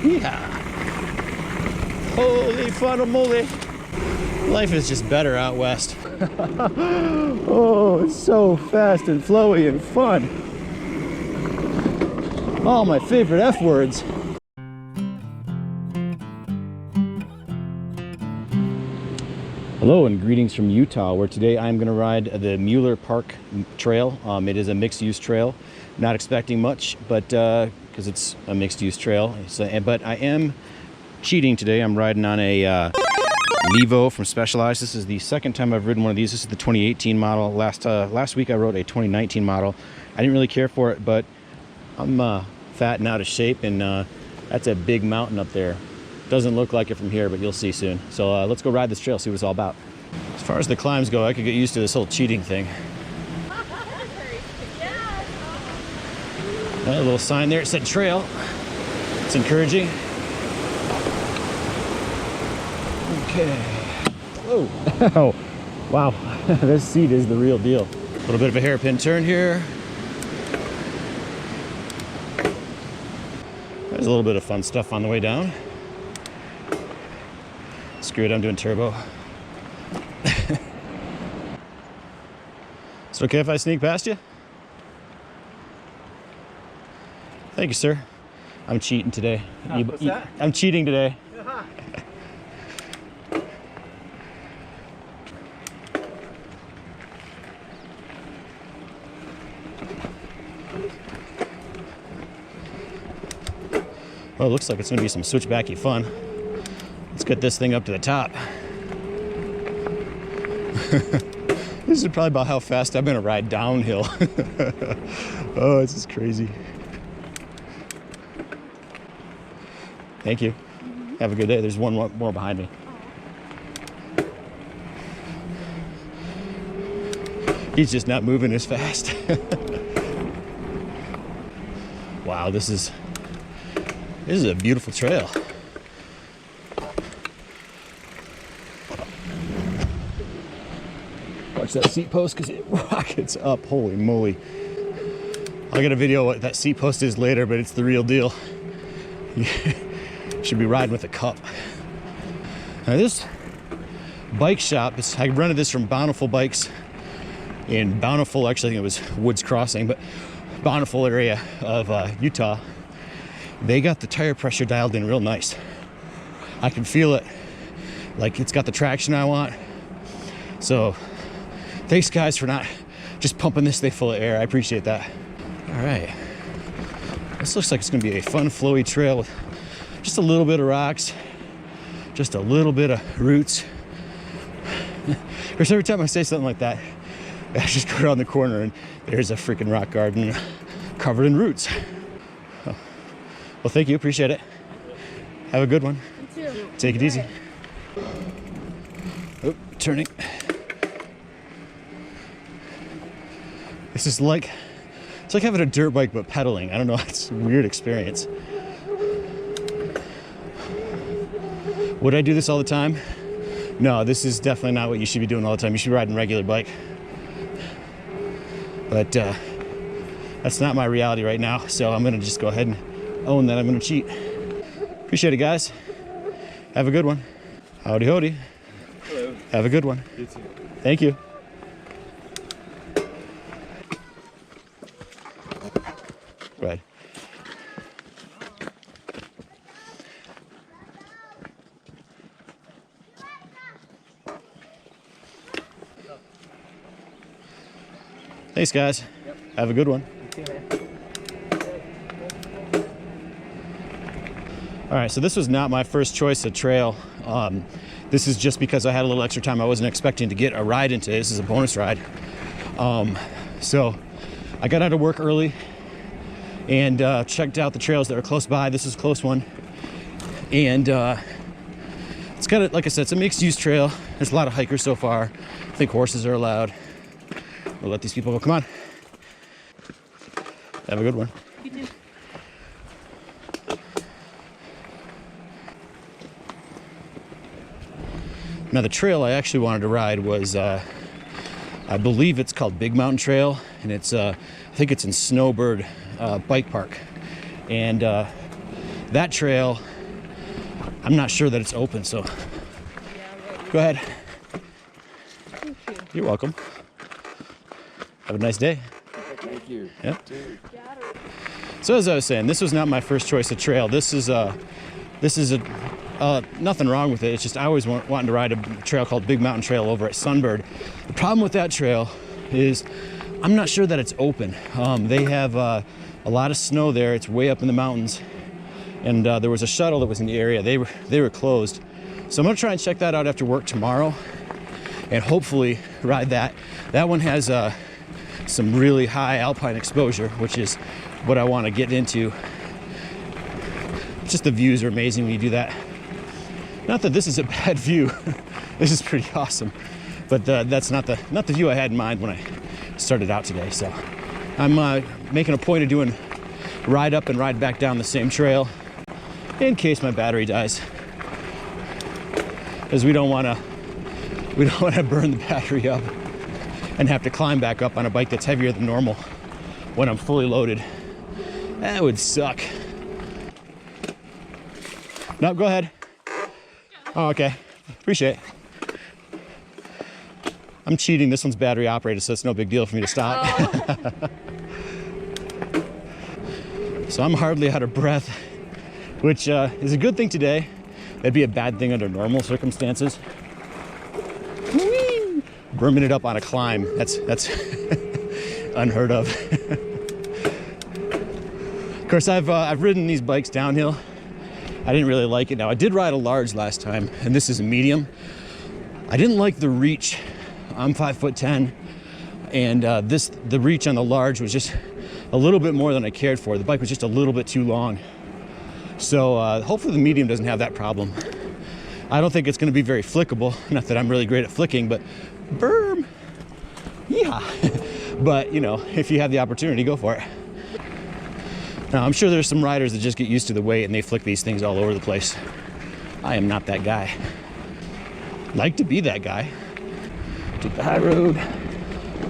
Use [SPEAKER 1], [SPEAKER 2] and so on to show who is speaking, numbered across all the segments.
[SPEAKER 1] Yeah. Holy funnel moly. Life is just better out west. Oh, it's so fast and flowy and fun. All my favorite F words. Hello and greetings from Utah, where today I'm going to ride the Mueller Park trail. It is a mixed-use trail. Not expecting much, but because it's a mixed-use trail. So, but I am cheating today. I'm riding on a Levo from Specialized. This is the second time I've ridden one of these. This is the 2018 model. Last week I rode a 2019 model. I didn't really care for it, but I'm fat and out of shape, and that's a big mountain up there. Doesn't look like it from here, but you'll see soon. So let's go ride this trail, see what it's all about. As far as the climbs go, I could get used to this whole cheating thing. A little sign there, it said trail. It's encouraging. Okay. Whoa. Oh, wow. This seat is the real deal. A little bit of a hairpin turn here. There's a little bit of fun stuff on the way down. Screw it, I'm doing turbo. Is it okay if I sneak past you? Thank you, sir. I'm cheating today.
[SPEAKER 2] What's that?
[SPEAKER 1] I'm cheating today. Well, it looks like it's going to be some switchbacky fun. Let's get this thing up to the top. This is probably about how fast I'm going to ride downhill. Oh, this is crazy. Thank you. Have a good day. There's one more behind me. He's just not moving as fast. Wow, this is a beautiful trail. Watch that seat post because it rockets up. Holy moly. I'll get a video of what that seat post is later, but it's the real deal. You should be riding with a cup. Now this bike shop, I rented this from Bountiful Bikes in Bountiful, actually I think it was Woods Crossing, but Bountiful area of Utah. They got the tire pressure dialed in real nice. I can feel it. Like it's got the traction I want. So thanks guys for not just pumping this thing full of air. I appreciate that. All right. This looks like it's gonna be a fun flowy trail with just a little bit of rocks, just a little bit of roots. Of course, every time I say something like that, I just go around the corner and there's a freaking rock garden covered in roots. Well, thank you, appreciate it. Have a good one. You too. Take it easy. Oh, turning. This is like, it's like having a dirt bike but pedaling. I don't know, it's a weird experience. Would I do this all the time? No, this is definitely not what you should be doing all the time. You should be riding a regular bike. But that's not my reality right now, so I'm gonna just go ahead and own that I'm gonna cheat. Appreciate it, guys. Have a good one. Howdy howdy.
[SPEAKER 2] Hello.
[SPEAKER 1] Have a good one.
[SPEAKER 2] You too.
[SPEAKER 1] Thank you. Right. Thanks, guys. Yep. Have a good one.
[SPEAKER 2] You too, man.
[SPEAKER 1] All right, so this was not my first choice of trail. This is just because I had a little extra time. I wasn't expecting to get a ride into it. This is a bonus ride. So I got out of work early and checked out the trails that were close by. This is a close one. And it's got, like I said, it's a mixed use trail. There's a lot of hikers so far. I think horses are allowed. We'll let these people go. Come on. Have a good one.
[SPEAKER 3] You too.
[SPEAKER 1] Now the trail I actually wanted to ride was, I believe it's called Big Mountain Trail, and it's, I think it's in Snowbird Bike Park. And that trail I'm not sure that it's open, so go ahead.
[SPEAKER 2] Thank you.
[SPEAKER 1] You're welcome. Have a nice day.
[SPEAKER 3] Thank you.
[SPEAKER 1] Yep. So as I was saying, this was not my first choice of trail. This is nothing wrong with it. It's just I always wanted to ride a trail called Big Mountain Trail over at Sunbird. The problem with that trail is I'm not sure that it's open. They have a lot of snow there. It's way up in the mountains, and there was a shuttle that was in the area. They were closed. So I'm gonna try and check that out after work tomorrow, and hopefully ride that. That one has some really high alpine exposure, which is what I want to get into. Just the views are amazing when you do that. Not that this is a bad view. This is pretty awesome, but that's not the view I had in mind when I started out today. So I'm making a point of doing ride up and ride back down the same trail in case my battery dies, because we don't want to burn the battery up and have to climb back up on a bike that's heavier than normal when I'm fully loaded. That would suck. No, go ahead. Oh, okay. Appreciate it. I'm cheating. This one's battery operated, so it's no big deal for me to stop. Oh. So I'm hardly out of breath, which is a good thing today. That'd be a bad thing under normal circumstances. Whee! Burming it up on a climb, that's unheard of. Of course, I've ridden these bikes downhill. I didn't really like it. Now, I did ride a large last time, and this is a medium. I didn't like the reach. I'm 5'10", and the reach on the large was just a little bit more than I cared for. The bike was just a little bit too long. So hopefully the medium doesn't have that problem. I don't think it's going to be very flickable. Not that I'm really great at flicking, but berm. Yeah. But, you know, if you have the opportunity, go for it. Now, I'm sure there's some riders that just get used to the weight and they flick these things all over the place. I am not that guy. Like to be that guy. Take the high road.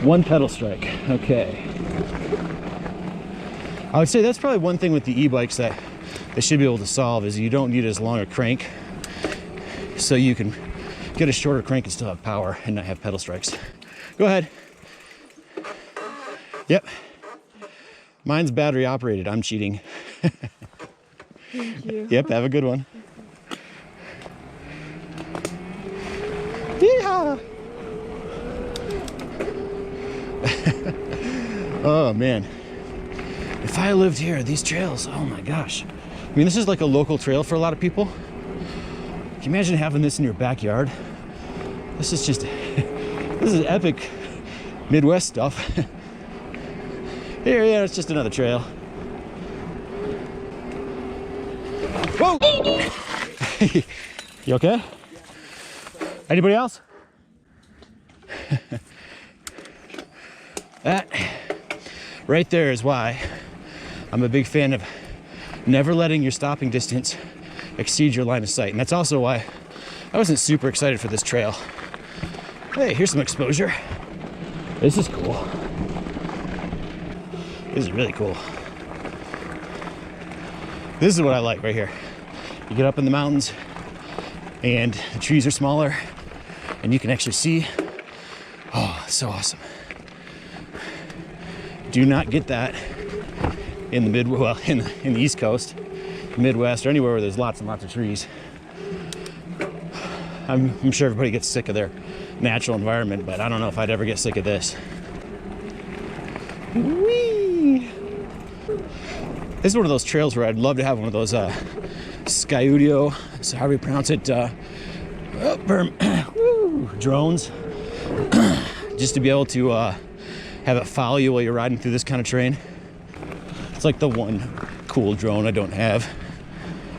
[SPEAKER 1] One pedal strike. Okay. I would say that's probably one thing with the e-bikes that they should be able to solve, is you don't need as long a crank, so you can get a shorter crank and still have power and not have pedal strikes. Go ahead. Yep. Mine's battery operated. I'm cheating.
[SPEAKER 2] Thank you.
[SPEAKER 1] Yep, have a good one. Yeehaw! Oh man. If I lived here, these trails, oh my gosh. I mean, this is like a local trail for a lot of people. Can you imagine having this in your backyard? This is just, this is epic Midwest stuff. Here, yeah, it's just another trail. Whoa! You okay? Anybody else? That right there is why I'm a big fan of never letting your stopping distance exceed your line of sight. And that's also why I wasn't super excited for this trail. Hey, here's some exposure. This is cool. This is really cool. This is what I like right here. You get up in the mountains and the trees are smaller and you can actually see. Oh, so awesome. Do not get that in the in the East Coast, Midwest, or anywhere where there's lots and lots of trees. I'm sure everybody gets sick of their natural environment, but I don't know if I'd ever get sick of this. Whee! This is one of those trails where I'd love to have one of those Skyudio, so however you pronounce it, drones, just to be able to have it follow you while you're riding through this kind of terrain. It's like the one cool drone I don't have,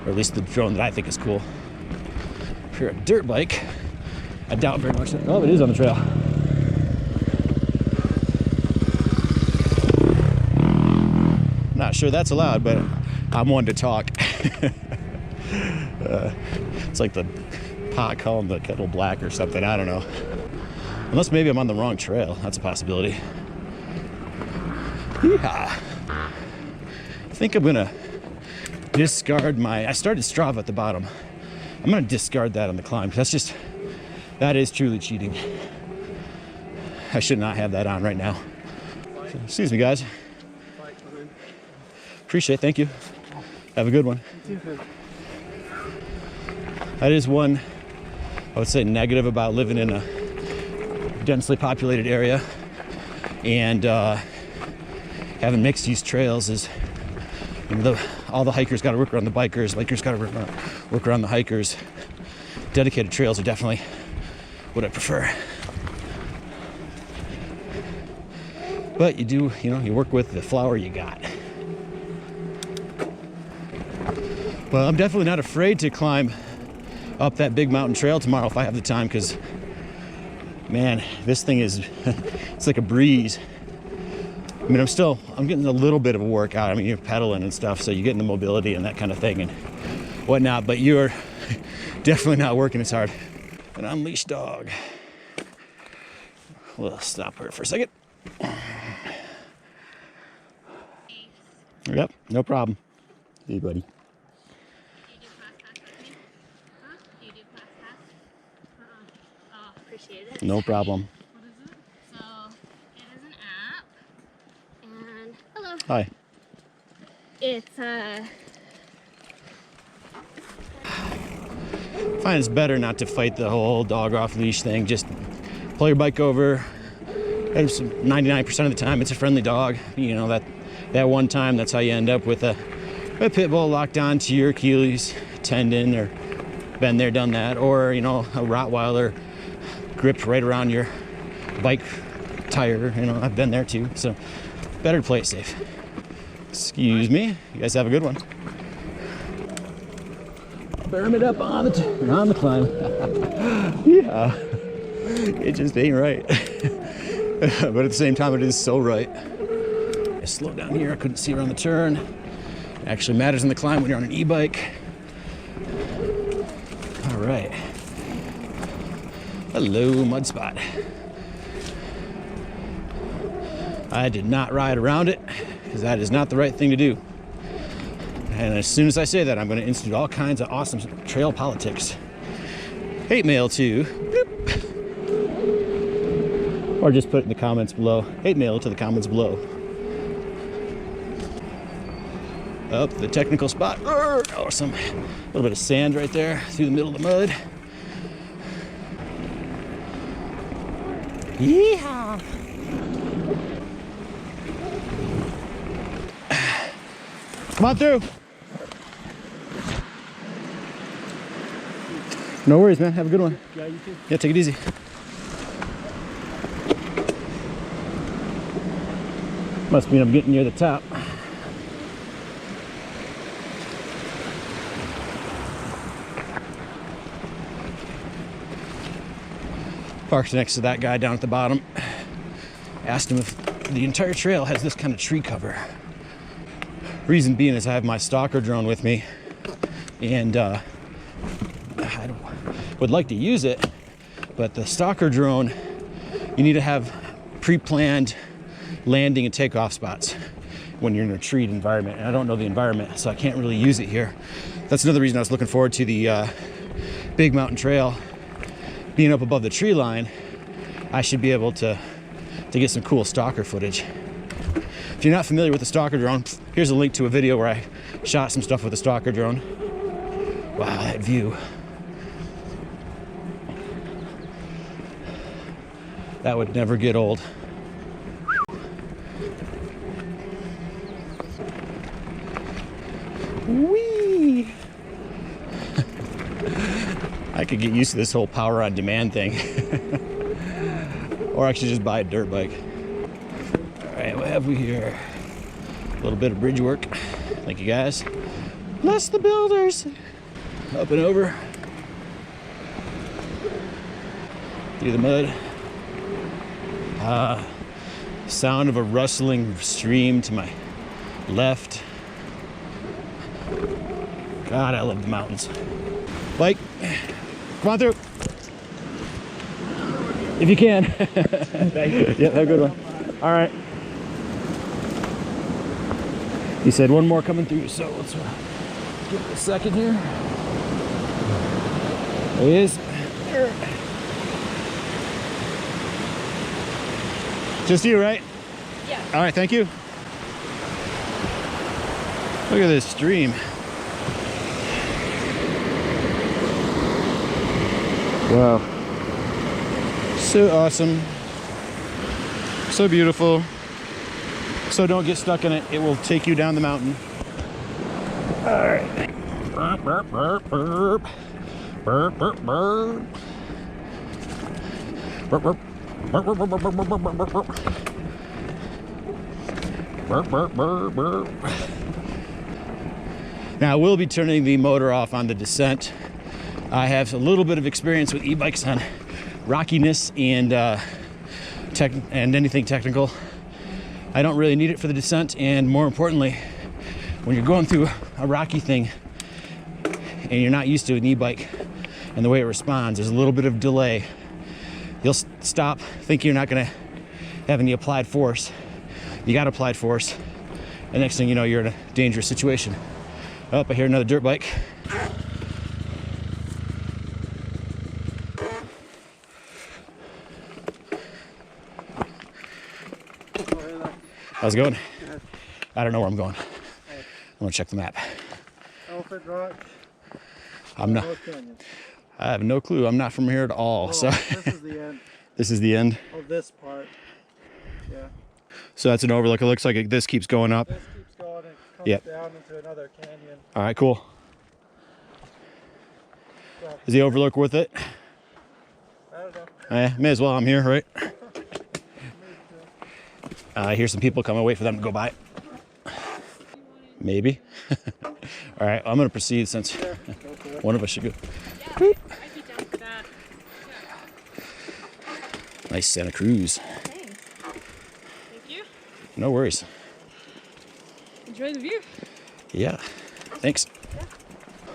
[SPEAKER 1] or at least the drone that I think is cool. If you're a dirt bike, I doubt very much that, oh, it is on the trail. Not sure that's allowed, but I'm one to talk. It's like the pot calling the kettle black or something, I don't know. Unless maybe I'm on the wrong trail, that's a possibility. Yeehaw. I think I'm gonna discard I started Strava at the bottom. I'm gonna discard that on the climb. That is truly cheating. I should not have that on right now. So, excuse me, guys. Appreciate it, thank you. Have a good one. That is one, I would say, negative about living in a densely populated area and having mixed use trails is, you know, all the hikers got to work around the bikers, bikers got to work around the hikers. Dedicated trails are definitely what I prefer. But you do, you know, you work with the flour you got. Well, I'm definitely not afraid to climb up that big mountain trail tomorrow if I have the time, because, man, this thing is, it's like a breeze. I mean, I'm getting a little bit of a workout. I mean, you're pedaling and stuff, so you're getting the mobility and that kind of thing and whatnot, but you're definitely not working as hard. An unleashed dog. We'll stop her for a second. Yep, no problem. Hey, buddy.
[SPEAKER 3] Appreciate it.
[SPEAKER 1] No problem.
[SPEAKER 3] What is it? So, it is an app. And, hello.
[SPEAKER 1] Hi.
[SPEAKER 3] It's,
[SPEAKER 1] I find it's better not to fight the whole dog off leash thing. Just pull your bike over. 99% of the time, it's a friendly dog. You know, that one time, that's how you end up with a pit bull locked onto your Achilles tendon, or been there, done that, or, you know, a Rottweiler gripped right around your bike tire. You know, I've been there too. So better to play it safe. Excuse me. You guys have a good one. Burn it up on the climb. Yeah, it just ain't right. But at the same time, it is so right. I slowed down here. I couldn't see around the turn. It actually matters in the climb when you're on an e-bike. All right. Hello, mud spot. I did not ride around it because that is not the right thing to do. And as soon as I say that, I'm going to institute all kinds of awesome trail politics. Hate mail too. Bloop. Or just put it in the comments below. Hate mail to the comments below. Up the technical spot. Oh, some little bit of sand right there through the middle of the mud. Yeehaw! Come on through. No worries, man. Have a good one.
[SPEAKER 2] Yeah, you too.
[SPEAKER 1] Yeah, take it easy. Must mean I'm getting near the top. Parked next to that guy down at the bottom. Asked him if the entire trail has this kind of tree cover. Reason being is I have my stalker drone with me, and I would like to use it, but the stalker drone, you need to have pre-planned landing and takeoff spots when you're in a treed environment, and I don't know the environment, so I can't really use it here. That's another reason I was looking forward to the big mountain trail. Being up above the tree line, I should be able to get some cool stalker footage. If you're not familiar with the stalker drone, here's a link to a video where I shot some stuff with the stalker drone. Wow, that view. That would never get old. Whee! I could get used to this whole power on demand thing. Or actually just buy a dirt bike. All right, what have we here? A little bit of bridge work. Thank you guys. Bless the builders. Up and over. Through the mud. Sound of a rustling stream to my left. God, I love the mountains. Bike, come on through. If you can.
[SPEAKER 2] Thank you.
[SPEAKER 1] Yeah, have a good one. All right. He said one more coming through, so let's give it a second here. There he is. Just you, right?
[SPEAKER 3] Yeah.
[SPEAKER 1] All right, thank you. Look at this stream. Wow. So awesome. So beautiful. So don't get stuck in it. It will take you down the mountain. All right. Burp, burp, burp, burp. Burp, burp, burp. Burp, burp. Burp, burp, burp, burp, burp, burp, burp, burp. Burp, burp, burp, burp. Now I will be turning the motor off on the descent. I have a little bit of experience with e-bikes on rockiness and anything technical. I don't really need it for the descent, and more importantly, when you're going through a rocky thing and you're not used to an e-bike and the way it responds, there's a little bit of delay. You'll stop, think you're not gonna have any applied force. You got applied force, and next thing you know, you're in a dangerous situation. Oh, I hear another dirt bike. How's it going?
[SPEAKER 4] Good.
[SPEAKER 1] I don't know where I'm going.
[SPEAKER 4] Hey.
[SPEAKER 1] I'm gonna check the map.
[SPEAKER 4] Elephant Rock.
[SPEAKER 1] I'm not. I have no clue. I'm not from here at all.
[SPEAKER 4] Oh,
[SPEAKER 1] so
[SPEAKER 4] this is the end
[SPEAKER 1] this is the end.
[SPEAKER 4] of this part. Yeah.
[SPEAKER 1] So that's an overlook. It looks like this keeps going up.
[SPEAKER 4] This keeps going and comes
[SPEAKER 1] Yep.
[SPEAKER 4] down into another canyon.
[SPEAKER 1] All right, cool.
[SPEAKER 4] So,
[SPEAKER 1] Is the overlook worth it?
[SPEAKER 4] I don't know.
[SPEAKER 1] May as well. I'm here, right? I hear some people coming. Wait for them to go by. Maybe. All right, I'm gonna proceed since
[SPEAKER 4] Yeah, go for it.
[SPEAKER 1] one of us should go.
[SPEAKER 3] Yeah, I'd be down for that.
[SPEAKER 1] Nice Santa Cruz.
[SPEAKER 3] Thanks. Thank you.
[SPEAKER 1] No worries.
[SPEAKER 3] Enjoy the view.
[SPEAKER 1] Yeah. Thanks.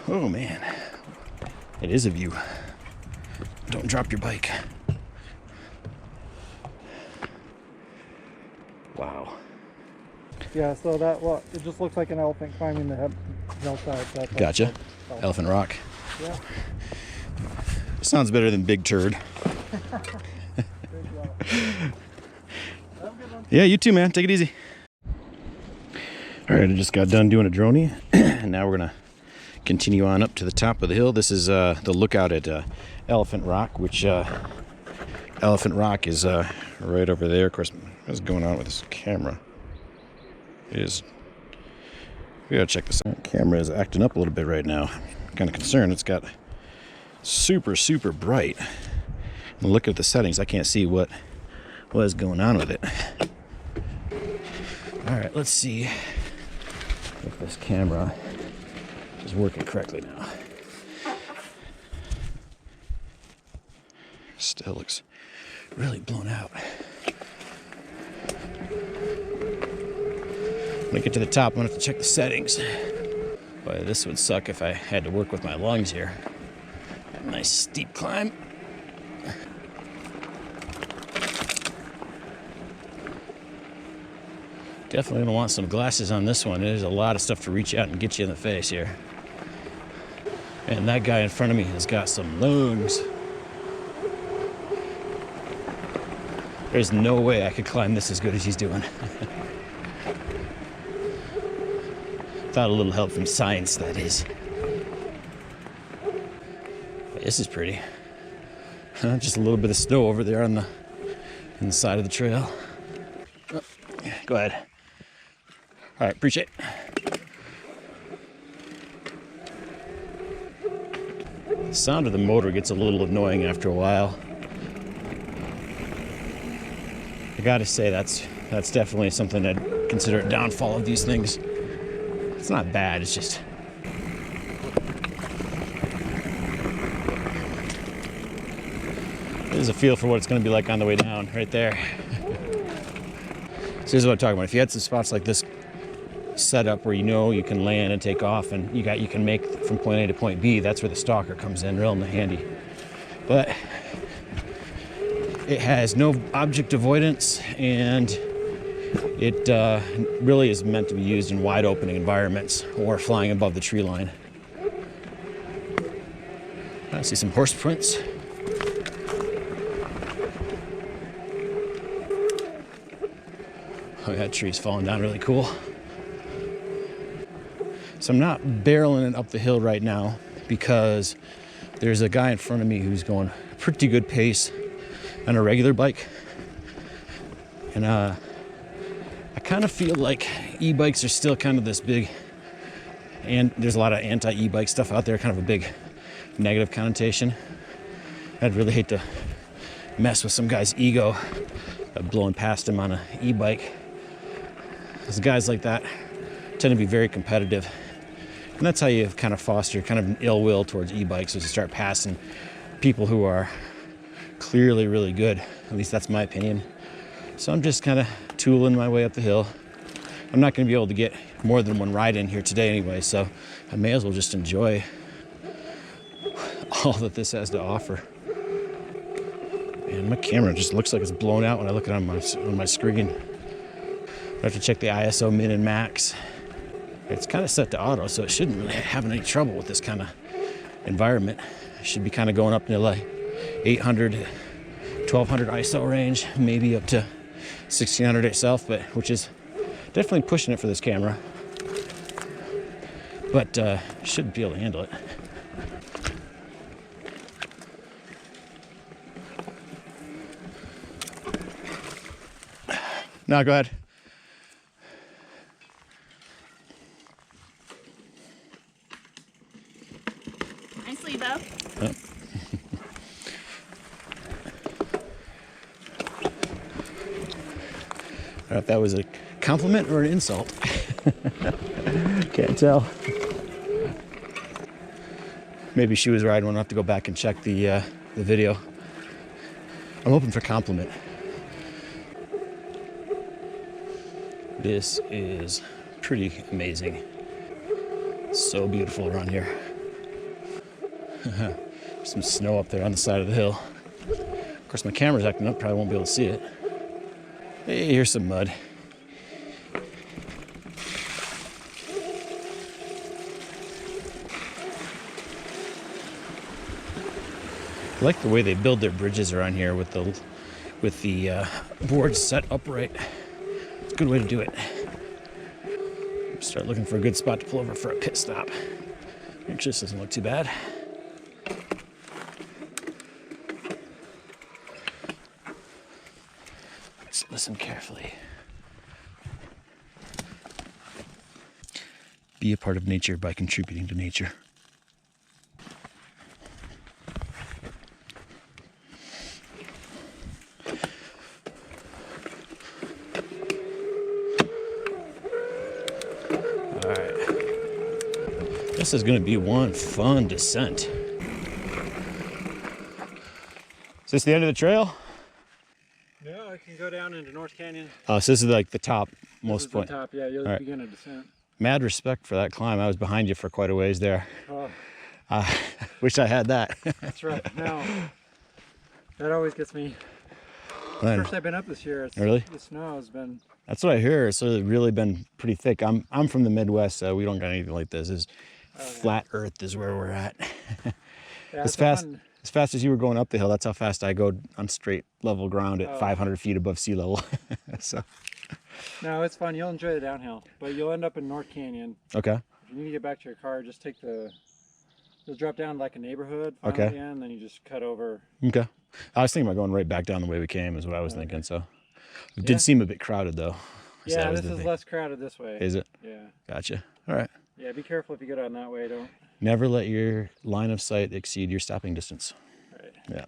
[SPEAKER 1] Oh man, it is a view. Don't drop your bike. Wow.
[SPEAKER 4] Yeah, so that it just looks like an elephant climbing the hillside. That's
[SPEAKER 1] Gotcha.
[SPEAKER 4] all.
[SPEAKER 1] Elephant Rock.
[SPEAKER 4] Yeah.
[SPEAKER 1] Sounds better than Big Turd.
[SPEAKER 4] Good job. Have a good one.
[SPEAKER 1] Yeah, you too, man. Take it easy. All right, I just got done doing a droney, and now we're gonna continue on up to the top of the hill. This is the lookout at Elephant Rock, which Elephant Rock is right over there. Of course, what's going on with this camera? It is. We gotta check this out. Camera is acting up a little bit right now. I'm kind of concerned. It's got super bright. And look at the settings. I can't see what is going on with it. All right, let's see if this camera is working correctly now. Still looks really blown out. When I get to the top, I'm gonna have to check the settings. Boy, this would suck if I had to work with my lungs here. Nice steep climb. Definitely gonna want some glasses on this one. There's a lot of stuff to reach out and get you in the face here. And that guy in front of me has got some lungs. There's no way I could climb this as good as he's doing. Without a little help from science, that is. This is pretty. Just a little bit of snow over there on the side of the trail. Oh, go ahead. All right, appreciate it. The sound of the motor gets a little annoying after a while. I gotta say, that's definitely something I'd consider a downfall of these things. It's not bad, it's just... There's a feel for what it's gonna be like on the way down, right there. So here's what I'm talking about. If you had some spots like this set up where you know you can land and take off and you can make from point A to point B, that's where the stalker comes in real handy. But it has no object avoidance, and it really is meant to be used in wide opening environments or flying above the tree line. I see some horse prints. Oh, that tree's falling down really cool. So I'm not barreling it up the hill right now because there's a guy in front of me who's going a pretty good pace on a regular bike. And I kind of feel like e-bikes are still kind of this big, and there's a lot of anti-e-bike stuff out there, kind of a big negative connotation. I'd really hate to mess with some guy's ego blowing past him on an e-bike. Because guys like that tend to be very competitive. And that's how you kind of foster kind of an ill will towards e-bikes, is to start passing people who are clearly really good. At least that's my opinion. So I'm just kind of tooling my way up the hill. I'm not going to be able to get more than one ride in here today anyway, so I may as well just enjoy all that this has to offer. Man, my camera just looks like it's blown out when I look at it on my screen. I have to check the ISO min and max. It's kind of set to auto, so it shouldn't really have any trouble with this kind of environment. It should be kind of going up near like 800, 1200 ISO range, maybe up to 1600 itself, but which is definitely pushing it for this camera. But should be able to handle it. No, go ahead.
[SPEAKER 3] Nicely though.
[SPEAKER 1] Yep. I don't know if that was a compliment or an insult. Can't tell. Maybe she was right. We'll have to go back and check the video. I'm hoping for compliment. This is pretty amazing. So beautiful around here. Some snow up there on the side of the hill. Of course, my camera's acting up, probably won't be able to see it. Hey, here's some mud. I like the way they build their bridges around here with the boards set upright. It's a good way to do it. Start looking for a good spot to pull over for a pit stop. Actually, this doesn't look too bad. Let's listen carefully. Be a part of nature by contributing to nature. This is going to be one fun descent. Is this the end of the trail?
[SPEAKER 4] Yeah, I can go down into North Canyon.
[SPEAKER 1] Oh, so this is like the top most point.
[SPEAKER 4] The top, yeah, you'll
[SPEAKER 1] right.
[SPEAKER 4] begin a descent.
[SPEAKER 1] Mad respect for that climb. I was behind you for quite a ways there.
[SPEAKER 4] Oh.
[SPEAKER 1] Wish I had that.
[SPEAKER 4] That's right. No, that always gets me.
[SPEAKER 1] Man.
[SPEAKER 4] First I've been up this year. It's,
[SPEAKER 1] really?
[SPEAKER 4] The snow has been.
[SPEAKER 1] That's what I hear. It's really been pretty thick. I'm from the Midwest, so we don't got anything like this. Flat Earth is where we're at.
[SPEAKER 4] Yeah,
[SPEAKER 1] as fast as you were going up the hill, that's how fast I go on straight level ground at 500 feet above sea level. So.
[SPEAKER 4] No, it's fun. You'll enjoy the downhill, but you'll end up in North Canyon.
[SPEAKER 1] Okay.
[SPEAKER 4] If you need to get back to your car, just take you'll drop down like a neighborhood.
[SPEAKER 1] Okay.
[SPEAKER 4] And then you just cut over.
[SPEAKER 1] Okay. I was thinking about going right back down the way we came is what I was thinking. So it did seem a bit crowded though. So
[SPEAKER 4] yeah, this is less crowded this way.
[SPEAKER 1] Is it?
[SPEAKER 4] Yeah.
[SPEAKER 1] Gotcha. All right.
[SPEAKER 4] Yeah, be careful if you go down that way. Don't.
[SPEAKER 1] Never let your line of sight exceed your stopping distance.
[SPEAKER 4] Right.
[SPEAKER 1] Yeah.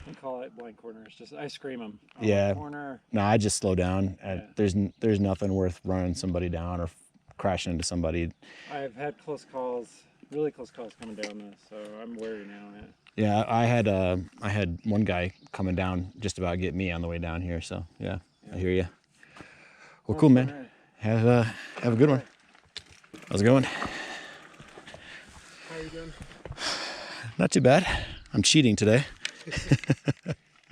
[SPEAKER 4] We call it blind corners. Just I scream them.
[SPEAKER 1] Yeah.
[SPEAKER 4] Corner.
[SPEAKER 1] No, I just slow down.
[SPEAKER 4] Yeah.
[SPEAKER 1] There's nothing worth running somebody down or crashing into somebody.
[SPEAKER 4] I've had close calls, really close calls coming down this, so I'm wary now.
[SPEAKER 1] Yeah, I had one guy coming down just about get me on the way down here. So yeah. I hear you. Well, cool, man.
[SPEAKER 4] Right.
[SPEAKER 1] Have a good one. How's it going?
[SPEAKER 4] How are you doing?
[SPEAKER 1] Not too bad. I'm cheating today.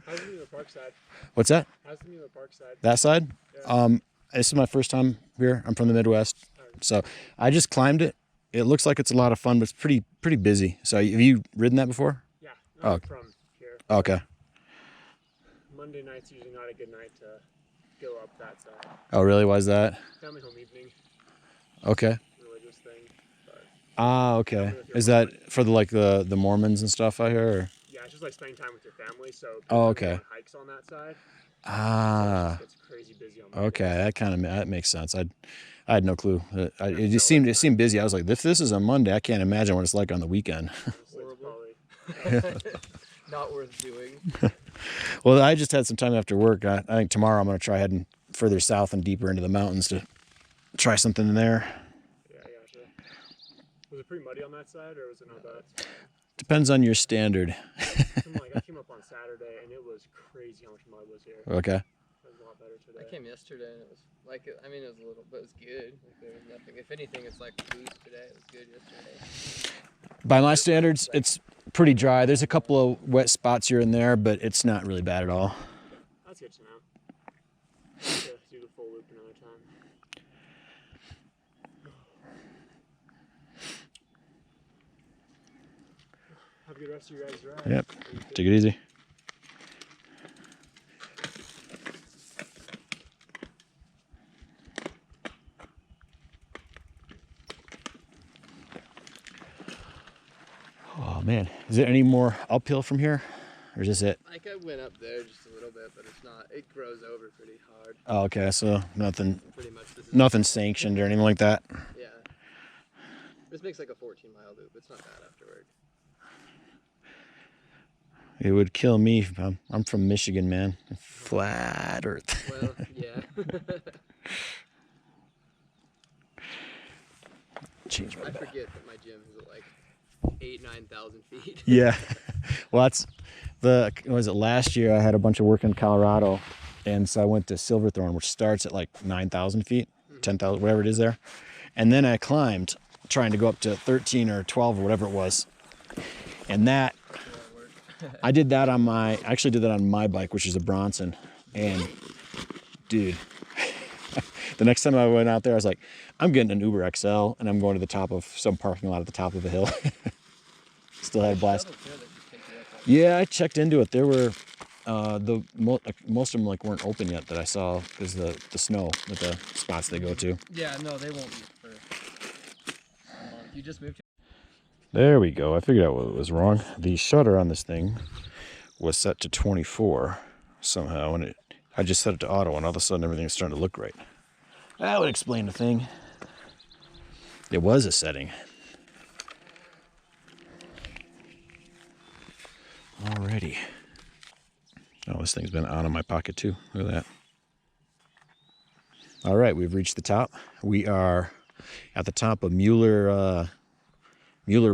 [SPEAKER 4] How's the Mueller Park side?
[SPEAKER 1] What's that?
[SPEAKER 4] How's the Mueller Park side?
[SPEAKER 1] That side?
[SPEAKER 4] Yeah.
[SPEAKER 1] This is my first time here. I'm from the Midwest. So I just climbed it It looks like it's a lot of fun, but it's pretty busy. So have you ridden that before?
[SPEAKER 5] Yeah,
[SPEAKER 1] Oh.
[SPEAKER 5] I'm from here.
[SPEAKER 1] Okay.
[SPEAKER 5] Monday night's usually not a good night to go up that side.
[SPEAKER 1] Oh, really? Why is that?
[SPEAKER 5] Family home evening,
[SPEAKER 1] Okay.
[SPEAKER 5] religious thing. But
[SPEAKER 1] Ah, okay. Is that for the Mormons and stuff out here? Or?
[SPEAKER 5] yeah, it's just like spending time with your family. So
[SPEAKER 1] Oh, okay.
[SPEAKER 5] hikes on that side.
[SPEAKER 1] Ah.
[SPEAKER 5] So it's crazy busy on Mondays.
[SPEAKER 1] Okay, that makes sense. I had no clue. It just seemed busy. I was like, if this is a Monday, I can't imagine what it's like on the weekend.
[SPEAKER 5] Horrible.
[SPEAKER 2] Not worth doing.
[SPEAKER 1] Well, I just had some time after work. I think tomorrow I'm going to try heading further south and deeper into the mountains to try something in there.
[SPEAKER 5] Yeah, gotcha. Was it pretty muddy on that side, or was it not bad?
[SPEAKER 1] Depends on your standard.
[SPEAKER 5] I came up on Saturday, and it was crazy how much mud was here.
[SPEAKER 1] Okay.
[SPEAKER 5] It was a lot better today.
[SPEAKER 2] I came yesterday and it was like, I mean, it was a little, but it was good. Like, there was nothing. If anything, it's like loose today. It was good yesterday.
[SPEAKER 1] By my standards, it's pretty dry. There's a couple of wet spots here and there, but it's not really bad at all.
[SPEAKER 5] That's good to know. To do the full loop another time. Have a good rest of your guys' ride.
[SPEAKER 1] Yep. Take it easy. Oh man, is there any more uphill from here, or is this it?
[SPEAKER 2] Like I went up there just a little bit, but it's not. It grows over pretty hard.
[SPEAKER 1] Oh, okay, so nothing,
[SPEAKER 2] Pretty much. This is
[SPEAKER 1] nothing sanctioned or anything like that.
[SPEAKER 2] Yeah. This makes like a 14-mile loop. It's not bad afterward.
[SPEAKER 1] It would kill me. If I'm from Michigan, man. Flat Earth.
[SPEAKER 2] Well, yeah.
[SPEAKER 1] Change my
[SPEAKER 2] I
[SPEAKER 1] bed.
[SPEAKER 2] forget that my gym is at like 9,000 feet.
[SPEAKER 1] Yeah. Well, was it last year I had a bunch of work in Colorado, and so I went to Silverthorne, which starts at like 9,000 feet, 10,000, whatever it is there. And then I climbed, trying to go up to 13 or 12 or whatever it was. And that, I actually did that on my bike, which is a Bronson. And dude, the next time I went out there, I was like, I'm getting an Uber XL and I'm going to the top of some parking lot at the top of a hill. Still had a blast. Yeah, I checked into it. There were most of them like weren't open yet that I saw because the snow with the spots they go to.
[SPEAKER 2] Yeah, no, they won't be for a month. You just moved.
[SPEAKER 1] There we go. I figured out what was wrong. The shutter on this thing was set to 24 somehow, and I just set it to auto, and all of a sudden everything's starting to look right. That would explain the thing. It was a setting. Alrighty. Oh, this thing's been on in my pocket too. Look at that. All right, we've reached the top. We are at the top of Mueller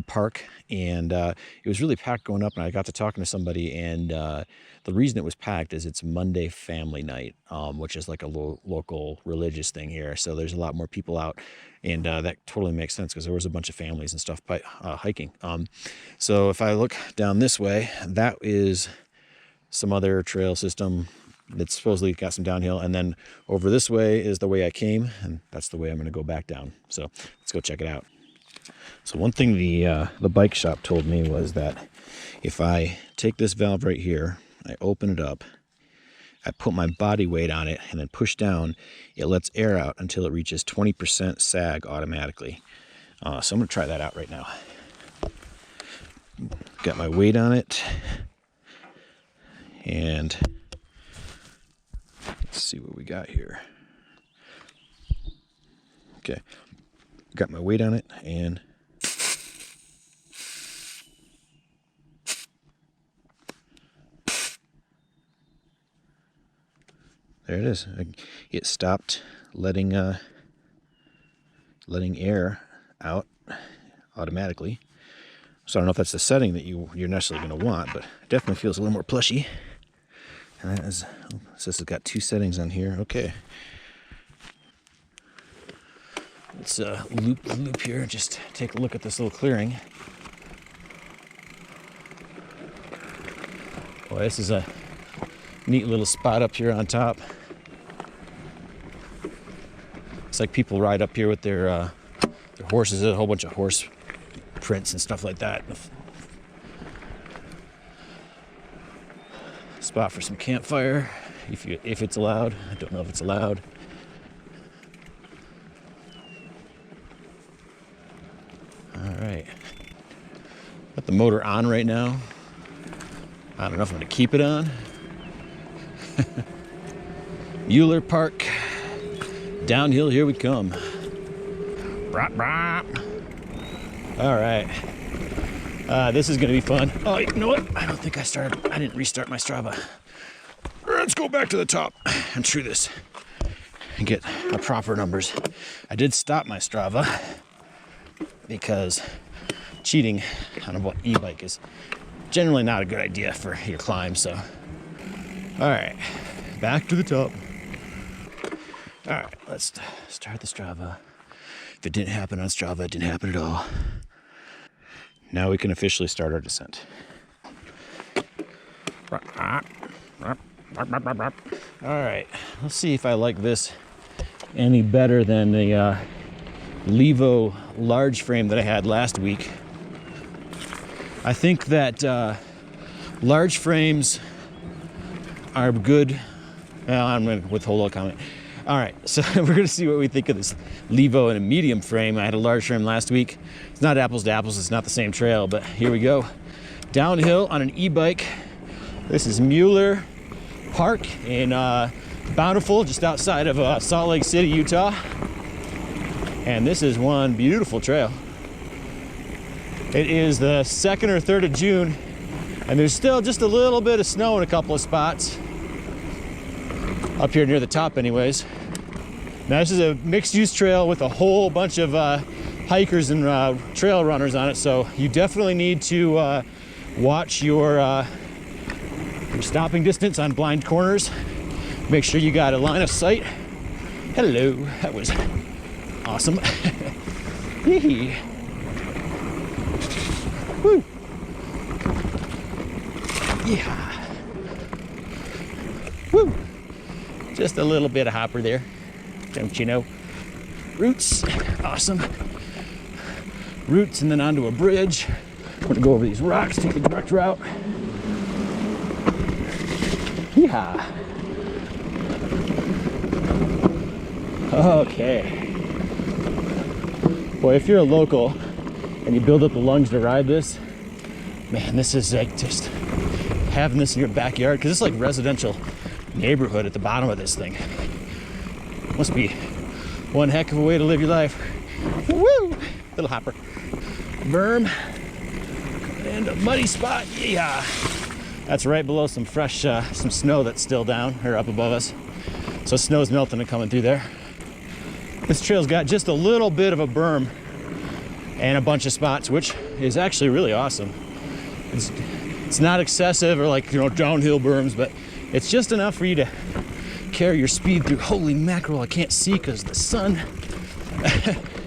[SPEAKER 1] Park, and it was really packed going up, and I got to talking to somebody, and the reason it was packed is it's Monday family night, which is like a local religious thing here, so there's a lot more people out, and that totally makes sense because there was a bunch of families and stuff hiking. So if I look down this way, that is some other trail system that's supposedly got some downhill, and then over this way is the way I came, and that's the way I'm going to go back down. So let's go check it out. So one thing the bike shop told me was that if I take this valve right here, I open it up, I put my body weight on it, and then push down, it lets air out until it reaches 20% sag automatically. So I'm going to try that out right now. Got my weight on it, and let's see what we got here. Okay, got my weight on it, and there it is. It stopped letting air out automatically. So I don't know if that's the setting that you're necessarily going to want, but it definitely feels a little more plushy. And that is, so this has got two settings on here. Okay. Let's loop the loop here and just take a look at this little clearing. Boy, this is a neat little spot up here on top. It's like people ride up here with their horses, a whole bunch of horse prints and stuff like that. Spot for some campfire, if it's allowed. I don't know if it's allowed. All right, got the motor on right now. I don't know if I'm gonna keep it on. Mueller Park, downhill, here we come. Brop, brop. All right, this is gonna be fun. Oh, you know what? I don't think I didn't restart my Strava. Let's go back to the top and true this and get the proper numbers. I did stop my Strava because cheating on an e-bike is generally not a good idea for your climb, so. All right, back to the top. All right, let's start the Strava. If it didn't happen on Strava, it didn't happen at all. Now we can officially start our descent. All right, let's see if I like this any better than the Levo large frame that I had last week. I think that large frames are good. Well, I'm going to withhold all comment. All right, so we're going to see what we think of this Levo in a medium frame. I had a large frame last week. It's not apples to apples. It's not the same trail, but here we go. Downhill on an e-bike. This is Mueller Park in Bountiful, just outside of Salt Lake City, Utah. And this is one beautiful trail. It is the 2nd or 3rd of June, and there's still just a little bit of snow in a couple of spots. Up here near the top anyways. Now this is a mixed-use trail with a whole bunch of hikers and trail runners on it, so you definitely need to watch your stopping distance on blind corners. Make sure you got a line of sight. Hello, that was awesome. Hee. Woo. Yeah. Woo. Just a little bit of hopper there, don't you know? Roots, awesome. Roots and then onto a bridge. I'm gonna go over these rocks, take the direct route. Yeah. Okay. Boy, if you're a local and you build up the lungs to ride this, man, this is like just having this in your backyard, because it's like residential neighborhood at the bottom of this thing. Must be one heck of a way to live your life. Woo! Little hopper. Berm. And a muddy spot. Yeah. That's right below some fresh, some snow that's still down or up above us. So snow's melting and coming through there. This trail's got just a little bit of a berm and a bunch of spots, which is actually really awesome. It's not excessive or like, you know, downhill berms, but it's just enough for you to carry your speed through. Holy mackerel, I can't see because of the sun.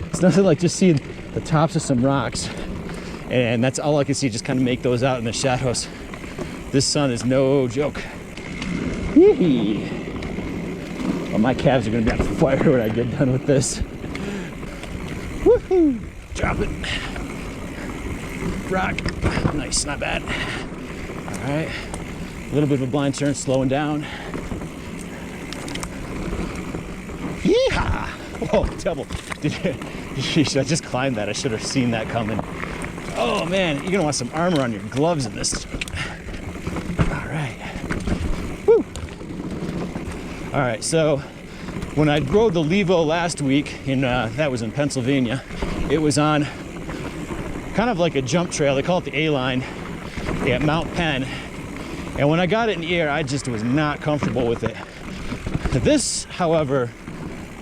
[SPEAKER 1] It's nothing like just seeing the tops of some rocks, and that's all I can see, just kind of make those out in the shadows. This sun is no joke. Yee. Well, my calves are gonna be on fire when I get done with this. Woohoo! Drop it. Rock. Nice, not bad. All right. A little bit of a blind turn, slowing down. Yeehaw! Whoa, double. Sheesh, I just climbed that. I should have seen that coming. Oh man, you're gonna want some armor on your gloves in this. All right. Woo! All right, so when I rode the Levo last week, that was in Pennsylvania, it was on kind of like a jump trail. They call it the A-line at Mount Penn. And when I got it in the air, I just was not comfortable with it. This, however,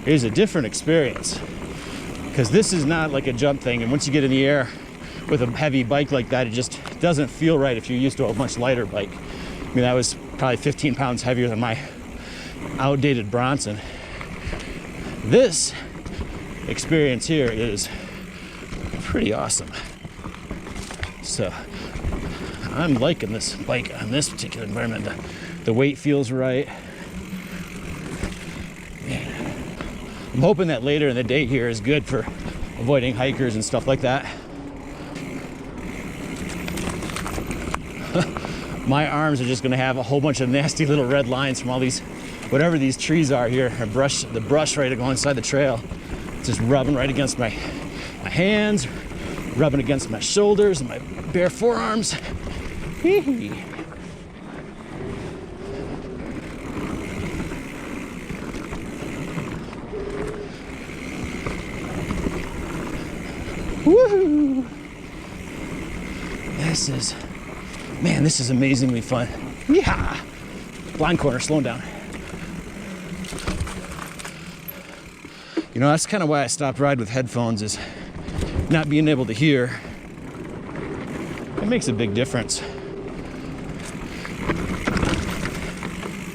[SPEAKER 1] is a different experience, because this is not like a jump thing. And once you get in the air with a heavy bike like that, it just doesn't feel right if you're used to a much lighter bike. I mean, that was probably 15 pounds heavier than my outdated Bronson. This experience here is pretty awesome. So I'm liking this bike on this particular environment. The weight feels right. Man. I'm hoping that later in the day here is good for avoiding hikers and stuff like that. My arms are just gonna have a whole bunch of nasty little red lines from all these, whatever these trees are here. The brush right alongside the trail. It's just rubbing right against my hands, rubbing against my shoulders and my bare forearms. Hee-hee. Woohoo! This is amazingly fun. Yeah! Blind corner, slowing down. You know, that's kind of why I stopped riding with headphones, is not being able to hear. It makes a big difference.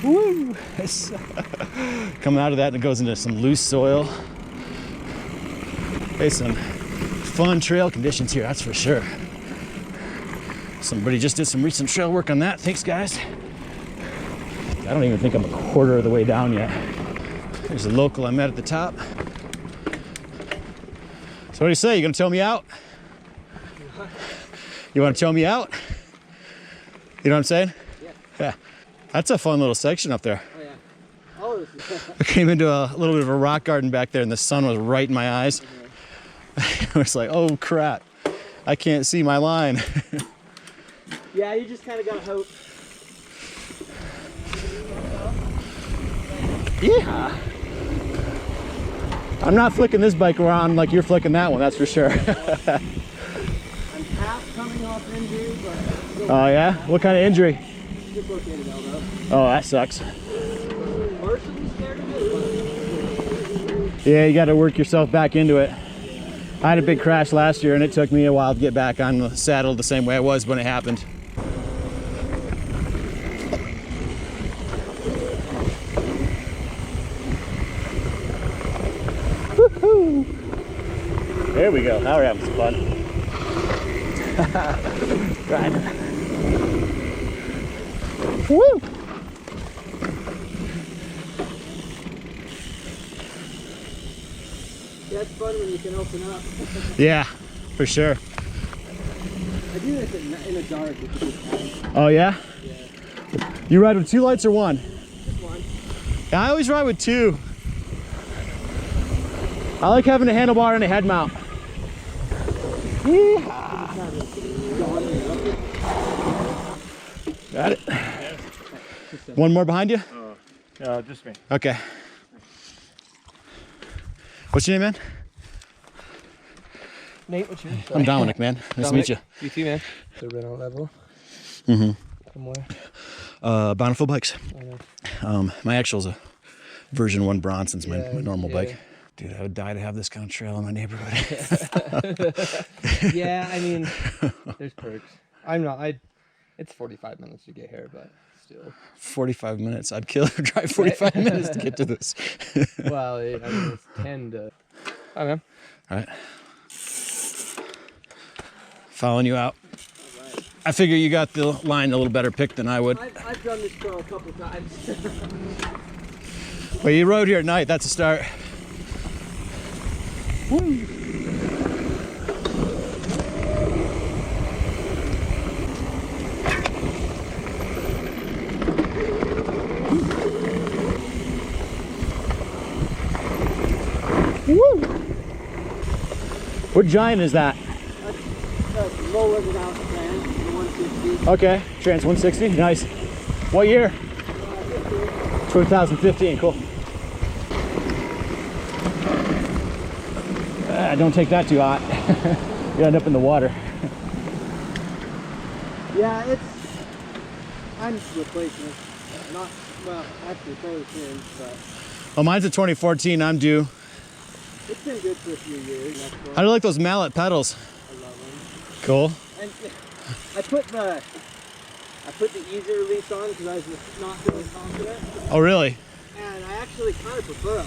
[SPEAKER 1] Woo! Coming out of that and it goes into some loose soil. Hey, some fun trail conditions here, that's for sure. Somebody just did some recent trail work on that. Thanks, guys. I don't even think I'm a quarter of the way down yet. There's a local I met at the top. So what do you say? You gonna tow me out? You wanna tow me out? You know what I'm saying? Yeah. That's a fun little section up there.
[SPEAKER 2] Oh, yeah. Oh,
[SPEAKER 1] I came into a little bit of a rock garden back there and the sun was right in my eyes. I was like, oh crap, I can't see my line.
[SPEAKER 2] yeah, you just kind of gotta hope.
[SPEAKER 1] Yeah. I'm not flicking this bike around like you're flicking that one, that's for sure.
[SPEAKER 2] I'm half coming off injury, but...
[SPEAKER 1] Oh yeah? What kind of injury?
[SPEAKER 2] Dislocated elbow.
[SPEAKER 1] Oh, that sucks.
[SPEAKER 2] Partially scared of it,
[SPEAKER 1] Yeah, you got to work yourself back into it. I had a big crash last year and it took me a while to get back on the saddle the same way I was when it happened. Woohoo! There we go. Now we're having some fun. Right. Woo!
[SPEAKER 2] That's fun when you can open up.
[SPEAKER 1] Yeah, for sure.
[SPEAKER 2] I do this in the dark.
[SPEAKER 1] Oh yeah?
[SPEAKER 2] Yeah.
[SPEAKER 1] You ride with 2 lights or 1?
[SPEAKER 2] Just one.
[SPEAKER 1] Yeah, I always ride with 2. I like having a handlebar and a head mount. Yeehaw. Got it. One more behind you?
[SPEAKER 5] Just me.
[SPEAKER 1] Okay. What's your name, man?
[SPEAKER 2] Nate, what's yours?
[SPEAKER 1] I'm Dominic, man. Nice to meet you.
[SPEAKER 2] You too, man. So we're on level.
[SPEAKER 1] Mm-hmm.
[SPEAKER 2] From where?
[SPEAKER 1] Bountiful bikes.
[SPEAKER 2] I know.
[SPEAKER 1] My actual's a version 1 Bronson's my normal
[SPEAKER 2] yeah.
[SPEAKER 1] bike. Dude, I would die to have this kind of trail in my neighborhood.
[SPEAKER 2] Yeah, I mean, there's perks. It's 45 minutes to get here, but still.
[SPEAKER 1] 45 minutes. I'd drive 45 minutes to get to this.
[SPEAKER 2] Well, I mean, it's 10 to... I don't know.
[SPEAKER 1] All right. Following you out.
[SPEAKER 2] Right.
[SPEAKER 1] I figure you got the line a little better picked than I would.
[SPEAKER 2] I've done this trail a couple times.
[SPEAKER 1] Well, you rode here at night. That's a start. Woo. Woo. What giant is that?
[SPEAKER 2] That's Mueller without trans, 160.
[SPEAKER 1] Okay, Trans 160, nice. What year? 2015, cool. Don't take that too hot. You end up in the water.
[SPEAKER 2] Yeah, I'm replacing it. Actually fairly soon, but
[SPEAKER 1] Oh, mine's a 2014, I'm due.
[SPEAKER 2] it's been good for a few years.
[SPEAKER 1] How do you like those mallet pedals?
[SPEAKER 2] I love them.
[SPEAKER 1] Cool.
[SPEAKER 2] And I put the easy release on because I was not feeling confident,
[SPEAKER 1] Oh, really?
[SPEAKER 2] and I actually kind of prefer them.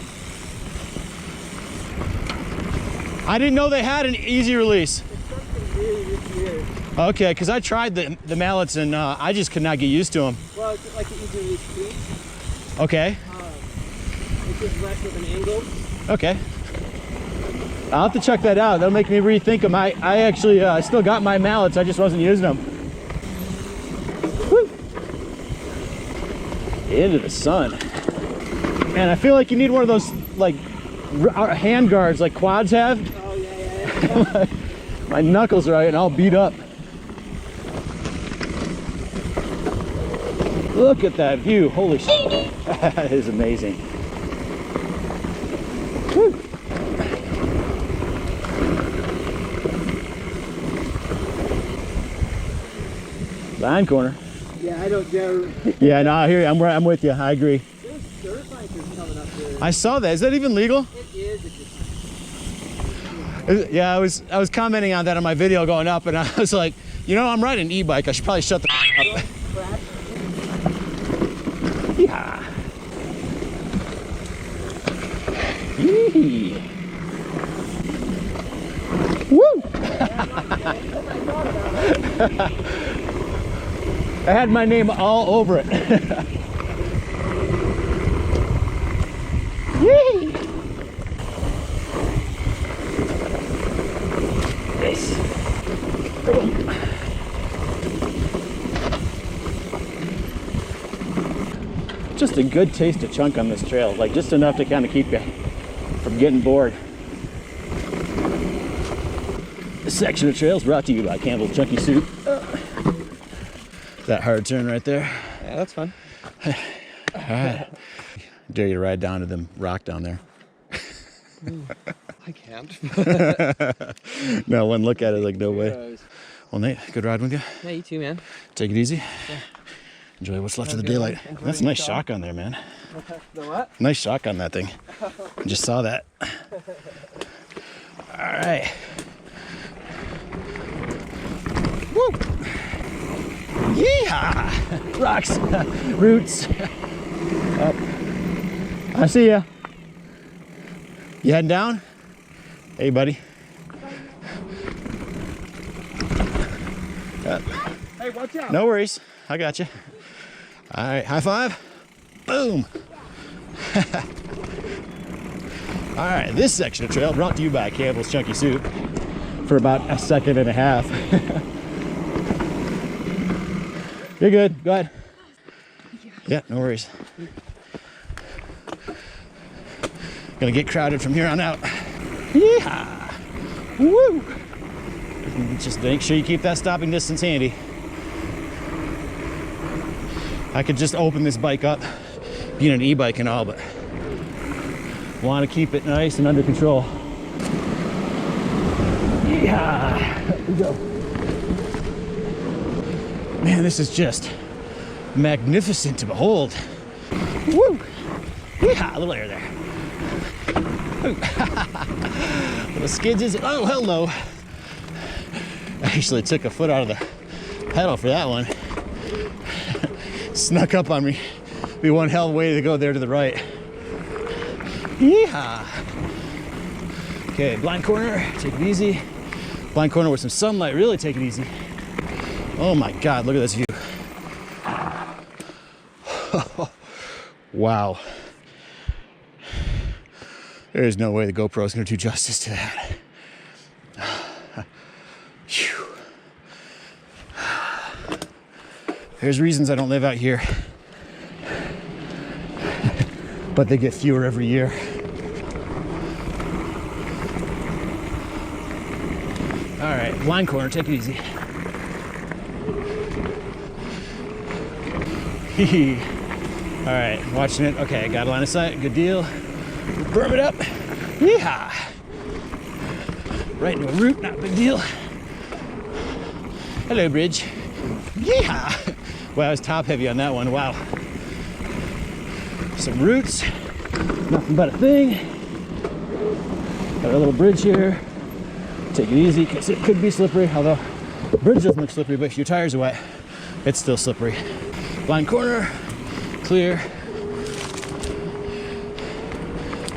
[SPEAKER 1] I didn't know they had an easy release.
[SPEAKER 2] It's something really weird.
[SPEAKER 1] Okay, because I tried the mallets and I just could not get used to them.
[SPEAKER 2] Well, it's like an easy release tweak.
[SPEAKER 1] Okay,
[SPEAKER 2] It's just less of an angle.
[SPEAKER 1] okay. I'll have to check that out. That'll make me rethink them. I actually still got my mallets. I just wasn't using them. Woo. Into the sun. Man, I feel like you need one of those like hand guards like quads have.
[SPEAKER 2] Oh yeah.
[SPEAKER 1] My knuckles are all beat up. Look at that view. Holy shit. That is amazing. Woo. Line corner.
[SPEAKER 2] Yeah, I don't dare.
[SPEAKER 1] Yeah, no, I hear you. I'm with you. I agree.
[SPEAKER 2] There's dirt bikers coming up there.
[SPEAKER 1] I saw that. Is that even legal?
[SPEAKER 2] It is. It just.
[SPEAKER 1] Yeah, I was commenting on that on my video going up, and I was like, you know, I'm riding an e-bike. I should probably shut the up. Yeah. Yee. Woo! I had my name all over it. Yee! Nice. Just a good taste of chunk on this trail, like just enough to kind of keep you from getting bored. This section of trail is brought to you by Campbell's Chunky Soup. That hard turn right there.
[SPEAKER 2] Yeah, that's fun.
[SPEAKER 1] All right. Dare you to ride down to them rock down there.
[SPEAKER 2] I can't.
[SPEAKER 1] No, one look at it like no way. Well, Nate, good ride with you.
[SPEAKER 2] Yeah, you too, man.
[SPEAKER 1] Take it easy.
[SPEAKER 2] Yeah.
[SPEAKER 1] Enjoy what's left of the
[SPEAKER 2] Okay,
[SPEAKER 1] daylight.
[SPEAKER 2] enjoy
[SPEAKER 1] That's a
[SPEAKER 2] your
[SPEAKER 1] nice
[SPEAKER 2] time.
[SPEAKER 1] shotgun there, man.
[SPEAKER 2] The what?
[SPEAKER 1] Nice shotgun, that thing. I just saw that. All right. Woo! Yeehaw! Rocks, roots. Up. I see ya. You heading down? Hey, buddy.
[SPEAKER 2] Hey, watch out.
[SPEAKER 1] No worries. I got you. All right, high five. Boom. All right, this section of trail brought to you by Campbell's Chunky Soup for about a second and a half. You're good. Go ahead. Yeah, no worries. Gonna get crowded from here on out. Yeehaw! Woo! Just make sure you keep that stopping distance handy. I could just open this bike up, being an e-bike and all, but want to keep it nice and under control. Yeah, here we go. Man, this is just magnificent to behold. Woo! Yeehaw, a little air there. Little skids. Oh, hello. I actually took a foot out of the pedal for that one. Snuck up on me. Be one hell of a way to go there to the right. Yeehaw. Okay, blind corner, take it easy. Blind corner with some sunlight, really take it easy. Oh my God, look at this view. Wow. There's no way the GoPro is going to do justice to that. Phew. There's reasons I don't live out here, but they get fewer every year. All right, blind corner, take it easy. All right, watching it. Okay, got a line of sight, good deal. Berm it up. Yeehaw! Right into a root, not a big deal. Hello, bridge. Yeehaw! Wow, I was top heavy on that one. Wow. Some roots. Nothing but a thing. Got a little bridge here. Take it easy because it could be slippery, although the bridge doesn't look slippery, but if your tires are wet, it's still slippery. Blind corner, clear.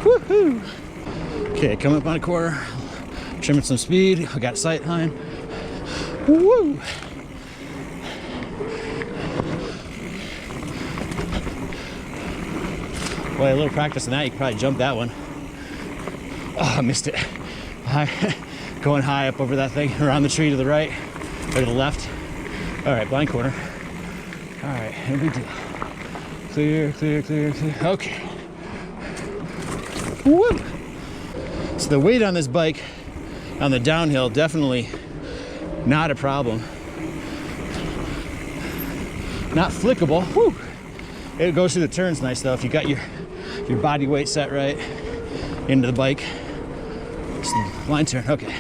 [SPEAKER 1] Woohoo! Okay, coming up on a corner, trimming some speed. I got sight line. Woo! Boy, a little practice on that, you could probably jump that one. Oh, I missed it. Going high up over that thing, around the tree to the right, or to the left. All right, blind corner. All right, no big deal. Clear, clear, clear, clear. Okay. Woo! So the weight on this bike, on the downhill, definitely not a problem. Not flickable. Woo! It goes through the turns nice though if you got your body weight set right into the bike. Just line turn, okay.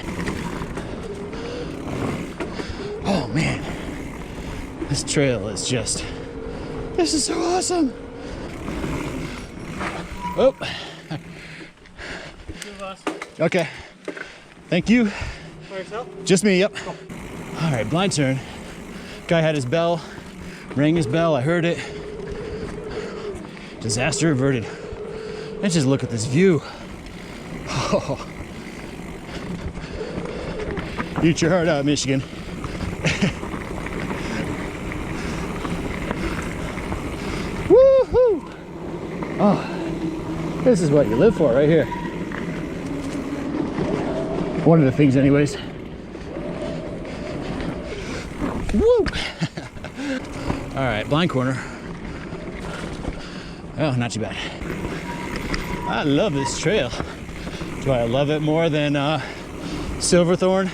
[SPEAKER 1] Oh man, this trail is just, this is so awesome. Oh. Okay, thank you.
[SPEAKER 5] By yourself?
[SPEAKER 1] Just me, yep. Cool. All right, blind turn. Guy had his bell, rang his bell, I heard it. Disaster averted. And just look at this view. Oh. Eat your heart out, Michigan. Woohoo! Oh, this is what you live for right here. One of the things anyways. Woo! All right, blind corner. Oh, not too bad. I love this trail. Do I love it more than Silverthorn,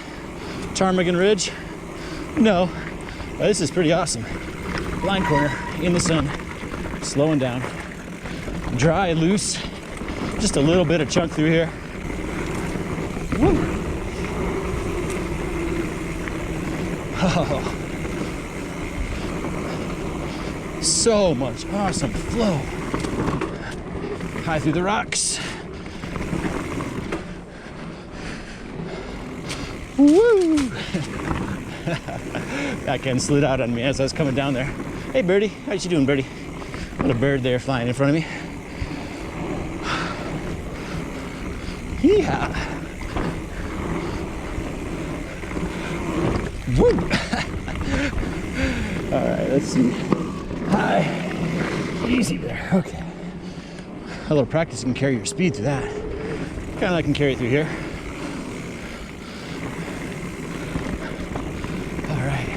[SPEAKER 1] Ptarmigan Ridge? No, but this is pretty awesome. Blind corner, in the sun, slowing down. Dry, loose, just a little bit of chunk through here. Woo! Oh. So much awesome flow. High through the rocks. Woo! That can slid out on me as I was coming down there. Hey birdie, how you doing, birdie? Got a bird there flying in front of me. Yeehaw! Woo! All right, let's see. High, easy there. Okay. A little practice can carry your speed through that. Kind of like can carry it through here. All right.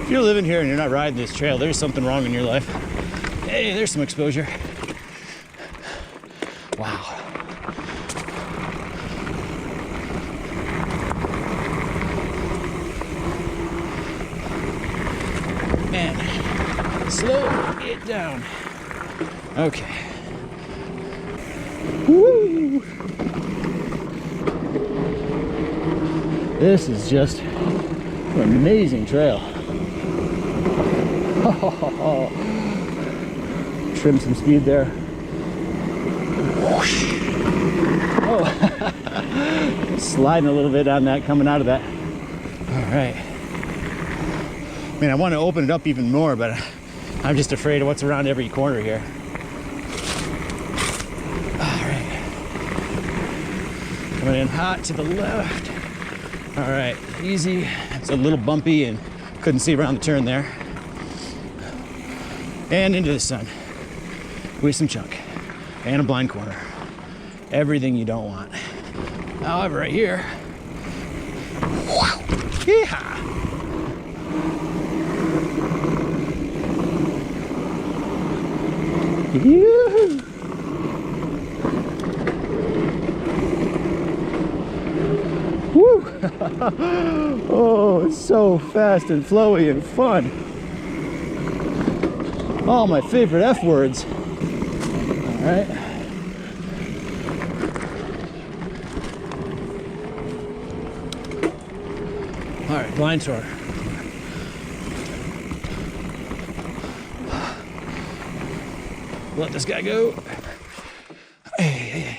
[SPEAKER 1] If you're living here and you're not riding this trail, there's something wrong in your life. Hey, there's some exposure. Wow. Man, slow it down. Okay. Woo! This is just an amazing trail. Trim some speed there. Oh, sliding a little bit on that coming out of that. All right. I mean, I want to open it up even more, but I'm just afraid of what's around every corner here. Coming in hot to the left. All right, easy. It's a little bumpy and couldn't see around the turn there. And into the sun with some chunk and a blind corner. Everything you don't want. However, right here, yeehaw! Yoo-hoo! Oh, it's so fast and flowy and fun. All my favorite F words. All right. All right, blind tour. Let this guy go. Hey.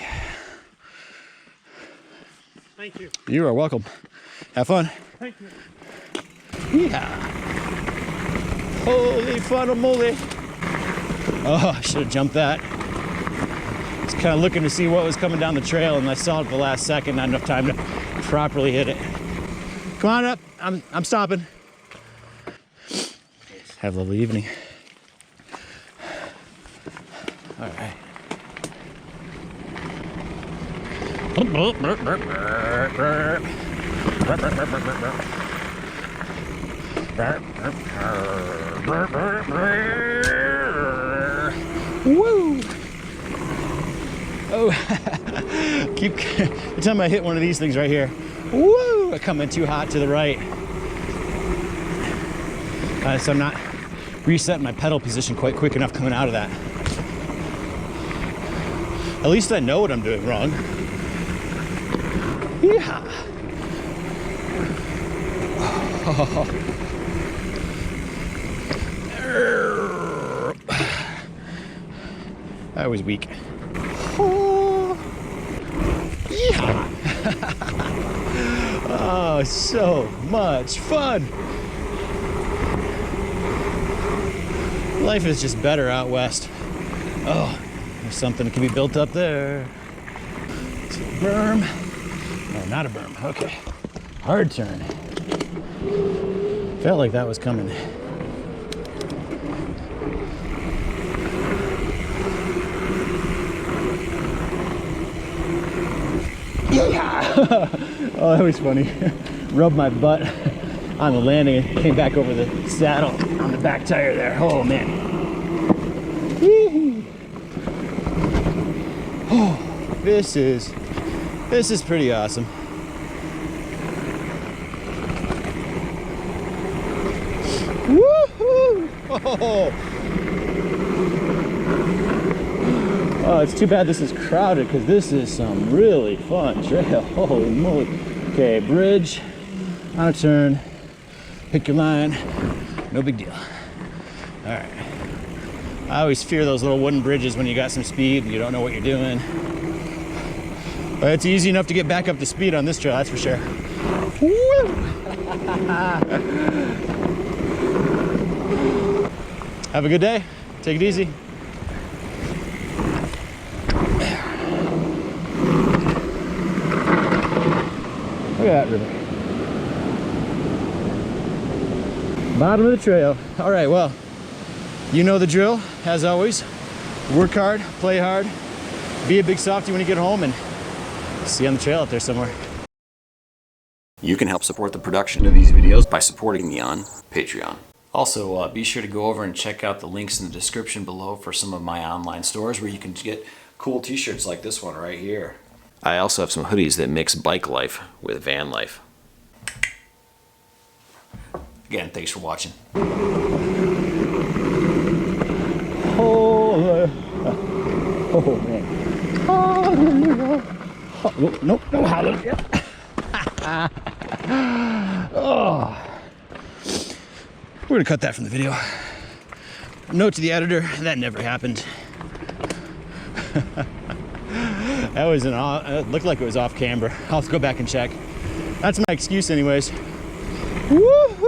[SPEAKER 5] Thank you.
[SPEAKER 1] You are welcome. Have fun.
[SPEAKER 5] Thank you.
[SPEAKER 1] Yeah. Holy funnel moly. Oh, I should have jumped that. I was kind of looking to see what was coming down the trail, and I saw it at the last second, not enough time to properly hit it. Come on up. I'm stopping. Have a lovely evening. All right. Woo! Oh, every time I hit one of these things right here, woo! I come in too hot to the right. So I'm not resetting my pedal position quite quick enough coming out of that. At least I know what I'm doing wrong. Yeah. That was weak. Yeah. Oh, so much fun. Life is just better out west. Oh, there's something that can be built up there. It's a berm. No, not a berm. Okay. Hard turn. Felt like that was coming. Oh, that was funny. Rubbed my butt on the landing and came back over the saddle on the back tire there. Oh man. Oh, this is pretty awesome. Woohoo! Oh, it's too bad this is crowded because this is some really fun trail. Holy moly. Okay, bridge, on a turn, pick your line, no big deal. All right. I always fear those little wooden bridges when you got some speed and you don't know what you're doing. But it's easy enough to get back up to speed on this trail, that's for sure. Woo! Have a good day. Take it easy. Look at that river. Bottom of the trail. All right, well, you know the drill, as always. Work hard, play hard, be a big softy when you get home, and see you on the trail out there somewhere.
[SPEAKER 6] You can help support the production of these videos by supporting me on Patreon. Also, be sure to go over and check out the links in the description below for some of my online stores where you can get cool t-shirts like this one right here. I also have some hoodies that mix bike life with van life. Again, thanks for watching.
[SPEAKER 1] Oh man. Oh, nope, no hallelujah. Oh. We're gonna cut that from the video. Note to the editor, that never happened. That was it looked like it was off camber. I'll have to go back and check. That's my excuse anyways. Woohoo!